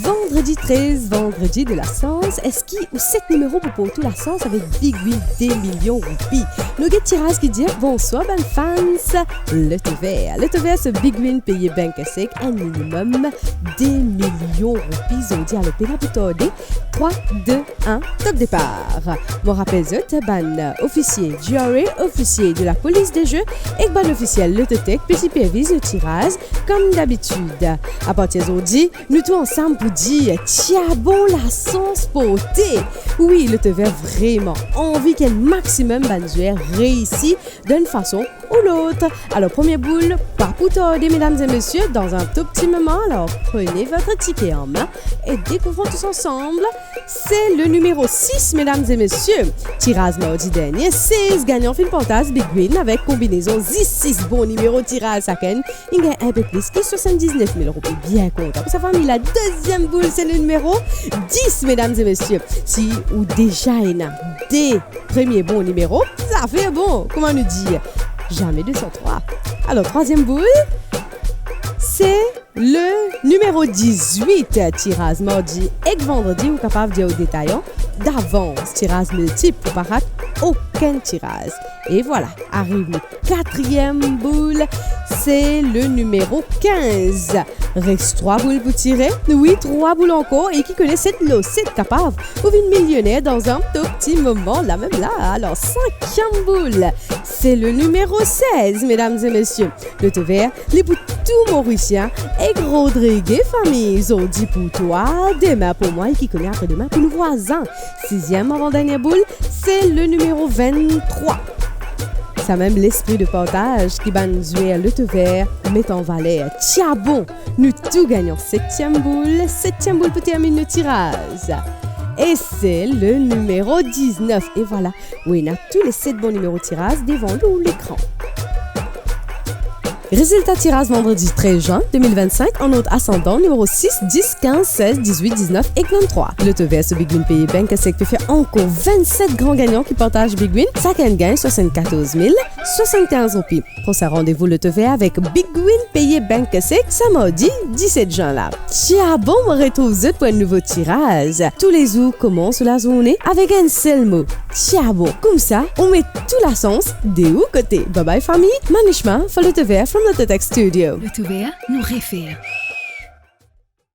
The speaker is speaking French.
Vendredi 13, vendredi de la sens, est-ce ou 7 numéros pour tout la sens avec Big Win des millions roupies. Nous avons tirage qui dit bonsoir ben fans, le tout vert. Le tout vert ce Big Win payé ben sec un minimum des millions roupies. On dit à l'opéra pour tarder. 3, 2, 1, top départ. Mon rappel ban officier jury, officier de la police des jeux et ban officiel le Totec, puis supervise le tirage comme d'habitude. À partir d'aujourd'hui, nous tous ensemble pour dire tiens bon la sens portée. Oui, le te verre vraiment envie qu'un maximum banzuère réussit d'une façon ou l'autre. Alors, première boule, pas pour tarder, mesdames et messieurs, dans un tout petit moment. Alors, prenez votre ticket en main et découvrons tous ensemble. C'est le numéro 6, mesdames et messieurs. Tirage mardi dernier, 16 gagnants film fantasme Big Win avec combinaison 6 bons numéros tirage à Ken. Il gagne un peu plus que 79 000 roupies. Bien content. Pour sa famille, la deuxième boule, c'est le numéro 10, mesdames et messieurs. Si ou déjà il y a des premiers bons numéros, ça fait bon. Comment nous dire? Jamais 203. Alors, troisième boule, c'est le numéro 18. Tirage mardi et vendredi, vous êtes capable de dire aux détaillants d'avance. Tirage multiple pour pas rater aucun tirage. Et voilà, arrive le quatrième boule, c'est le numéro 15. Reste 3 boules pour tirer. Oui, 3 boules encore. Et qui connaît cette lot, c'est capable. Vous êtes millionnaire dans un tout petit moment, là même là. Alors, 5e boule, c'est le numéro 16, mesdames et messieurs. Le tout vert, les bouts tout mauricien et Rodrigue famille. Ils ont dit pour toi, demain pour moi et qui connaît après-demain pour nos voisins. 6e avant-dernière boule, c'est le numéro 23. Ça même l'esprit de partage qui banzuait le tout vert met en valeur. Tiens bon, nous tout gagnons 7e boule pour terminer le tirage. Et c'est le numéro 19. Et voilà, oui, on a tous les 7 bons numéros de tirage devant nous l'écran. Résultat tirage vendredi 13 juin 2025 en note ascendant numéro 6, 10, 15, 16, 18, 19 et 23. Le te verse Big Win payé Bank Sec fait encore 27 grands gagnants qui partagent Big Win. Chacun gagne 74 075 roupies. Pour ce rendez-vous le te verse avec Big Win payé Bank Sec samedi 17 juin là. Tiens bon, on retrouve vous pour un nouveau tirage. Tous les jours commencent la journée avec un seul mot. Tiens bon, comme ça, on met tout la sens des hauts côtés. Bye bye famille, Manishma, faut le te verse from the Totec Studio. Le tout vert nous réfère.